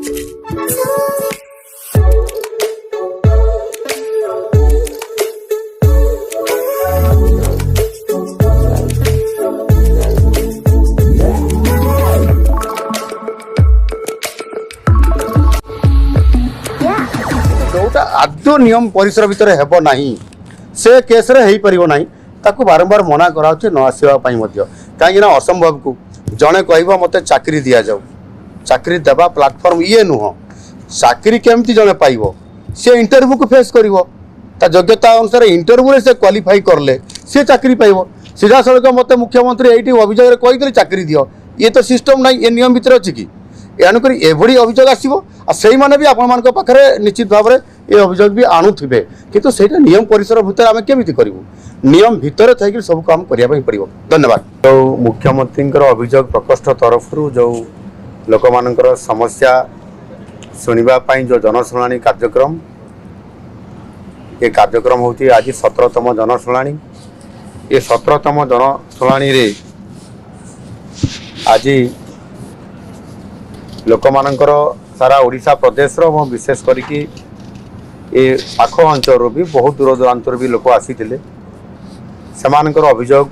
आदौ नियम परिसर भितर हेब नहीं से केस रे हेई परिबो नहीं ताकू बारंबार मना कराउचे न आसीबा पई मध्य काहे ना असंभव को जणे कहबो मते चाकरी दिया जाऊ चाकरी देबा प्लेटफॉर्म ये नुह चाकरी केमती जणे पाइबो से इंटरव्यू को फेस करिवो ता योग्यता अनुसार इंटरव्यू रे से क्वालिफाई करले से चाकरी पाइबो सीधा सड़क मते मुख्यमंत्री एठी अभियोग रे कहि चाकरी दियो ये तो सिस्टम नहीं ये नियम भितर अछि कि एणुक एभली अभियोग आसो से भी आपण पाखे निश्चित भाव में ये अभियोग भी आणुवे किंतु से नियम परिसर भितर आम केमी करूँ नियम भितर थी सब काम करने पड़ो। धन्यवाद। जो मुख्यमंत्री अभियोग प्रकोष्ठ तरफ जो लोक मान समस्या शुणापी जो जनशुणाणी कार्यक्रम ये कार्यक्रम हूँ आज 17तम जनशुणाणी ये 17तम जनशुणाणी रे आज लोक मानकर सारा ओडिशा प्रदेश रो विशेष करके ये पाख अंचल भी बहुत दूर दूरांतर भी लोक आसी सेमानकर अभियोग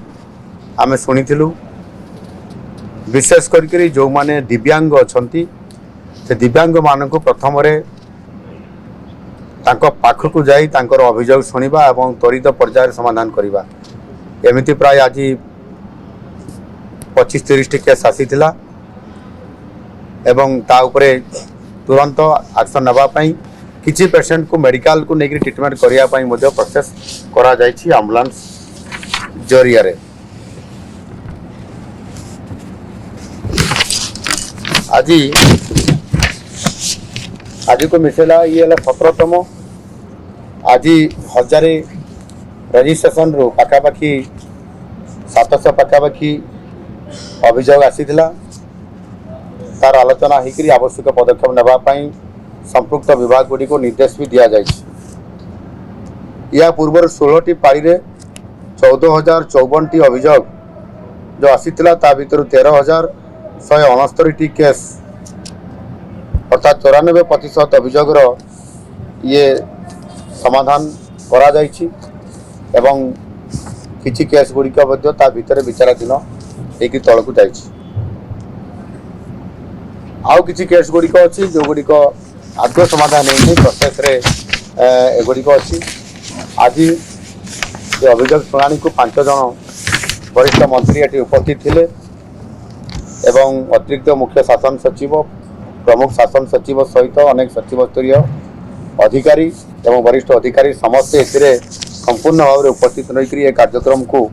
आम शुणीलु विशेष करके जो माने दिव्यांग अछंती से दिव्यांग मान को प्रथम पाखक जाई तांकर अभियोग शुणा और त्वरित पर्यायर समाधान करवा एमती प्राय आज 25-30 केस आसीथिला एवं ता उपरे तुरंत एक्शन नापी किसी पेशेंट को मेडिकल को लेकर ट्रीटमेंट करने प्रोसेस करा जायछि एम्बुलेंस जरिया रे। आज को मिसेला ये 17तम आज 1000 रजिस्ट्रेशन रो पाखापाखि 700 पाखापाखि अभियोग आसीथिला तार आलोचना होकर आवश्यक पदक्षेप नापी संपुक्त विभाग गुड़ी को निर्देश भी दि जाए। या पूर्व 16टी पाड़ी 14,054टी अभियोग जो आसीथिला ता भितर 13,169टी केस अर्थात 94% अभियोग ये समाधान करा जायछि एवं किछि केस गुड़िक ता भितर विचाराधीन होकर तलक जायछि। आउ किसी केस गुड़िक अच्छी जो गुड़िक आदौ समाधान नहीं प्रोसेस रे एगुड़िक अच्छी आज ये अभियोग शुणाणी को 5 जन वरिष्ठ मंत्री ये उपस्थित थे एवं अतिरिक्त मुख्य शासन सचिव प्रमुख शासन सचिव सहित अनेक सचिव स्तरीय अधिकारी एवं वरिष्ठ अधिकारी समस्ते संपूर्ण भाव में उपस्थित रही ये कार्यक्रम को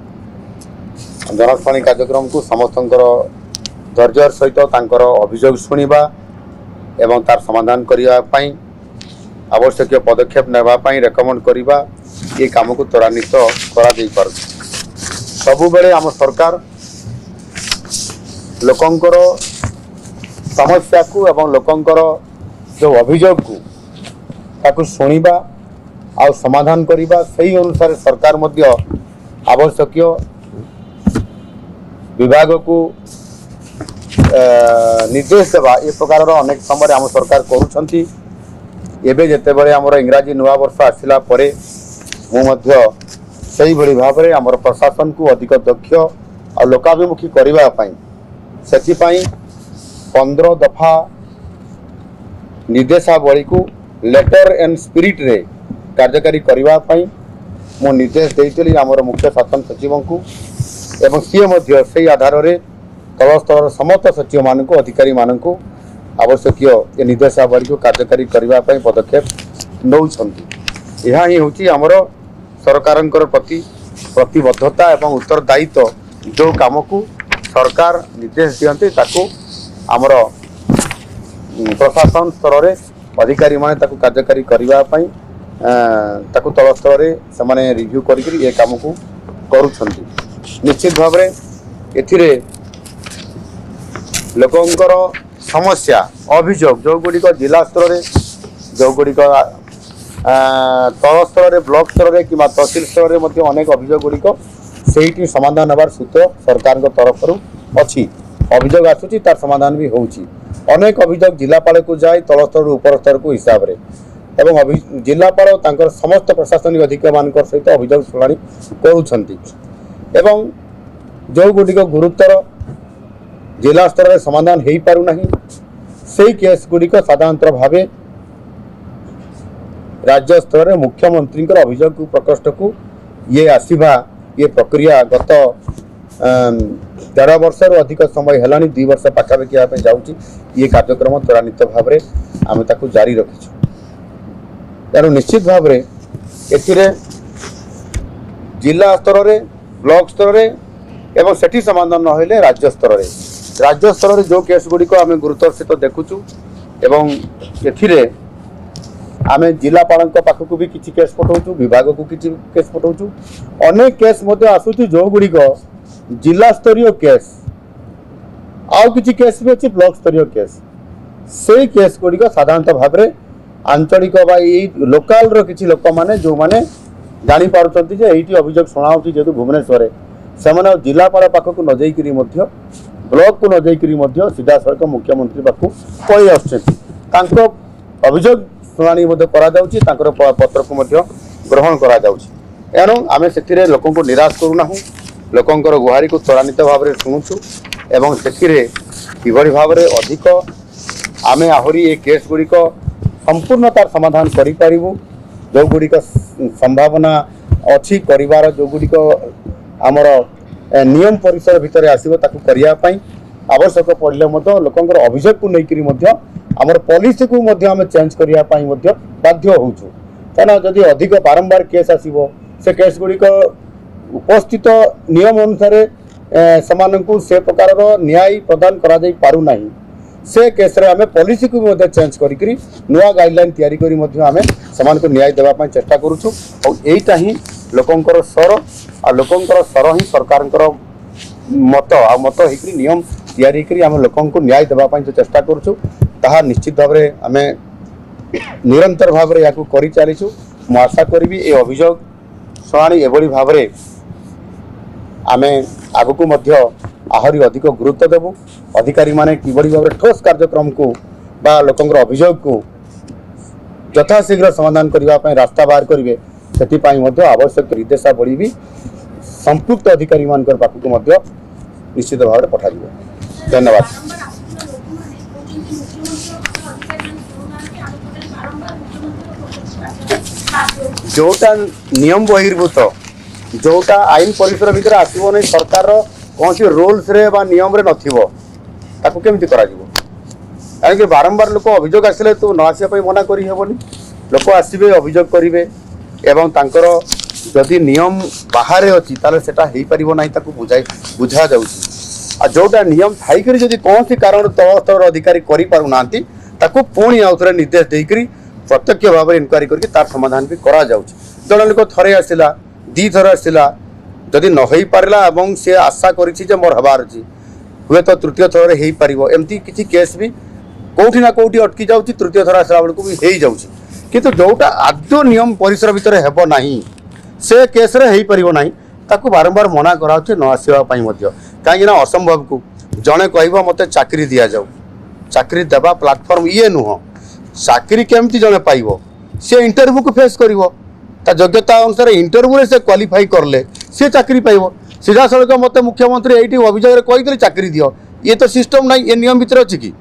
जनशुणाणी कार्यक्रम को समस्त धैर्य सहित अभियोग शुणा एवं तार समाधान करने आवश्यक पदक्षेप नापी रेकमेंड करवा ये काम को त्वरान्वित कर सबु बेले आम सरकार लोकंकर समस्या को एवं लोकंकर जो अभियोग को ताकू शुणा आ समाधान करवा सही अनुसार सरकार मध्य आवश्यक विभाग को निर्देश देवा ये प्रकार अनेक समय आम सरकार करुँच एवं बड़े आमर इंग्राजी नुआ वर्ष आसला से भाव में आमर प्रशासन को अधिक दक्ष और लोकाभिमुखी करने से 15 दफा निर्देशावली को लेटर एंड स्पिरिट रे कार्यकारी करने मु निर्देश देती आमर मुख्य शासन सचिव को एवं सी से आधार में तल स्तर समस्त सचिव मान अधिकारी मान आवश्यक ये निर्देशावली को कार्यकारी करने पदक्षेप नौकरी यह ही हूँ आमर सरकार प्रति प्रतिबद्धता एवं उत्तरदायित्व जो काम को सरकार निर्देश दियंते ताको आमर प्रशासन स्तर में अधिकारी माने ताको कार्यकारी करने ताको तल स्तर से रिव्यू करके ये काम को करुछंती। निश्चित भाव में एथिरे लोकंकर समस्या अभियोग जो गुड़िक जिला स्तर में जो गुड़िक तल स्तर में ब्लॉक स्तर में कि तहसिल स्तर में अनेक अभियोग गुड़िक से समाधान होबार सूत्र सरकार तरफ अच्छी अभियोग आसूची तार समाधान भी होउची। अनेक अभियोग जिलापाल को जाए तल स्तर उपर स्तर को हिसाब रे एवं जिलापाल तांकर समस्त प्रशासनिक अधिकारी मान सहित अभियोग शुणाणी करुछंती एवं जो गुड़िक गुरुतर जिला स्तर में समाधान हो पारु नहीं से केस गुड़िक साधारणतः भाव राज्य स्तर में मुख्यमंत्री अभियोग प्रकोष्ठ को ये आसवा ये प्रक्रिया गत 13 वर्ष अधिक समय है 2 वर्ष पाखापाखि जाऊँगी ये कार्यक्रम त्वरान्वित भाव में आम ताकू जारी रखीचु तेणु निश्चित भाव में ए जिला स्तर में ब्लॉक स्तर में एवं सेठी समाधान न राज्य स्तर में जो केस गुड़िक आम गुरुतर सहित देखुचु एवं ए आम जिलापाल पाखक भी किसी केस पठाऊँ विभाग को किसी केस पठाऊँ अनेक केस आसूँ जो गुड़िक जिला स्तरीय केस आउ किसी केस भी अच्छी ब्लॉक स्तरीय केस से केस गुड़िक साधारणतः भाव में आंचलिक लोकाल किसी लोक मैंने जो मैंने जापारे ये अभियोग शुणाऊँ जेहतु भुवनेश्वर से जिलापाल पाखक न जाकरी ब्लॉक को न जाकरी सीधा सड़क मुख्यमंत्री पाखु पलि आसुँच अभियोग शुणाणी पत्र को ग्रहण करेणु आम से लोक निराश करूना लोकंर गुहारी को त्वरान्वित भाव में शुणुचु एवं से भाव में अधिक आम आहरी ये केस गुड़िक संपूर्ण तार समाधान करूँ जो गुड़िक संभावना अच्छी कर जो गुड़िक आमर नियम परिसर भितर आसो करने आवश्यक पड़े लोकंर अभियोग को लेकर आमर पॉलिसी को आम चेंज करने बाध्य होचु कहना जदि अधिक बारंबार केस आसो से केस गुड़िक उपस्थित नियम अनुसार से प्रकार न्याय प्रदान करा जाई पारु नहीं से केस रे आमे पॉलिसी को भी चेंज करी नुआ गाइडलाइन तैयारी करी आमे समान को न्याय देवा चेष्टा करूछु और एटा ही लोकंकर स्वर आ लोकंकर स्वर ही सरकारंकर मत आ मत होकरी नियम तैयारी करी आमे लोकन को न्याय देवा जो चेष्टा करूछु ताहा निश्चित भाव में आमे निरंतर भाव में या करी चलीछु मु आशा करी ए अभियोग शुणाणी एभली भाव में आमे आगु आहरी अधिक गुरुत्व देवु अधिकारी माने किभली भाव में ठोस कार्यक्रम को बा लोकंर अभियोग को यथाशीघ्र समाधान करने रास्ता बाहर करेंगे से आवश्यक निर्देशावली भी संपुक्त अधिकारी मान पाखक निश्चित भाव में पठा धन्यवाद। जोटा नियम बहिर्भूत जोटा आईन परिसर भितर आसो नहीं सरकार कौन सी रूल्स रे बा नियम रे नथिबो ताको केमती करा जिवो काहे बारंबार लोक अभियोग आसिले तो न आसिया मना करी हेबनी लोक आसबे अभियोग करिवे एवं तांकर जदि नियम बाहर अछि ताले सेटा हेई परिबो नाही ताको बुझा जाउछि आ जोटा नियम थाई करी जदि कौन सी कारण तल स्तर अधिकारी करि पारु नांती ताको पुणी आउथरे निर्देश देकरी प्रत्यक्ष भाव में इनक्वारी करके तार समाधान भी करा जाउछि जण लोक थरे आसिला दी थर आसिला जदि न हो पारा और सी आशा कर मोर हबार अच्छी हुए तो तृतीय थर हो पार एमती किसी केस भी कौटी ना कौटी अटकी जाऊँगी तृतीय थर आसला बेलू भी हो जाऊँगी किंतु जोटा आदौ नियम परिसर भितर हेब नहीं से केस रे हो पार नहीं ताकू बारंबार मना कराऊँ न आसवाई कहीं असंभव को जड़े कह मत चाकरी दि जाऊ चाकरी देवा प्लाटफर्म ये नुह चाकरी केमती जड़े पाइब सी इंटरव्यू को फेस कर योग्यता अनुसार इंटरव्यू से क्वालिफाई करले सी चाकरी पाइब सीधा सड़क मत मुख्यमंत्री ये अभियोग कही चाकरी दियो ये तो सिस्टम ना ये नियम भितर अच्छी कि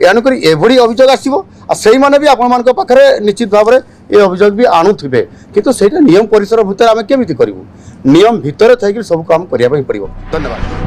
एणुक एभली अभियोग आसो से भी आपरे निश्चित भाव में ये अभियोग भी आणुवे किंतु से नियम परिसर भितर आम केमी करूँ नियम भितर थी सब काम करने पड़ो। धन्यवाद।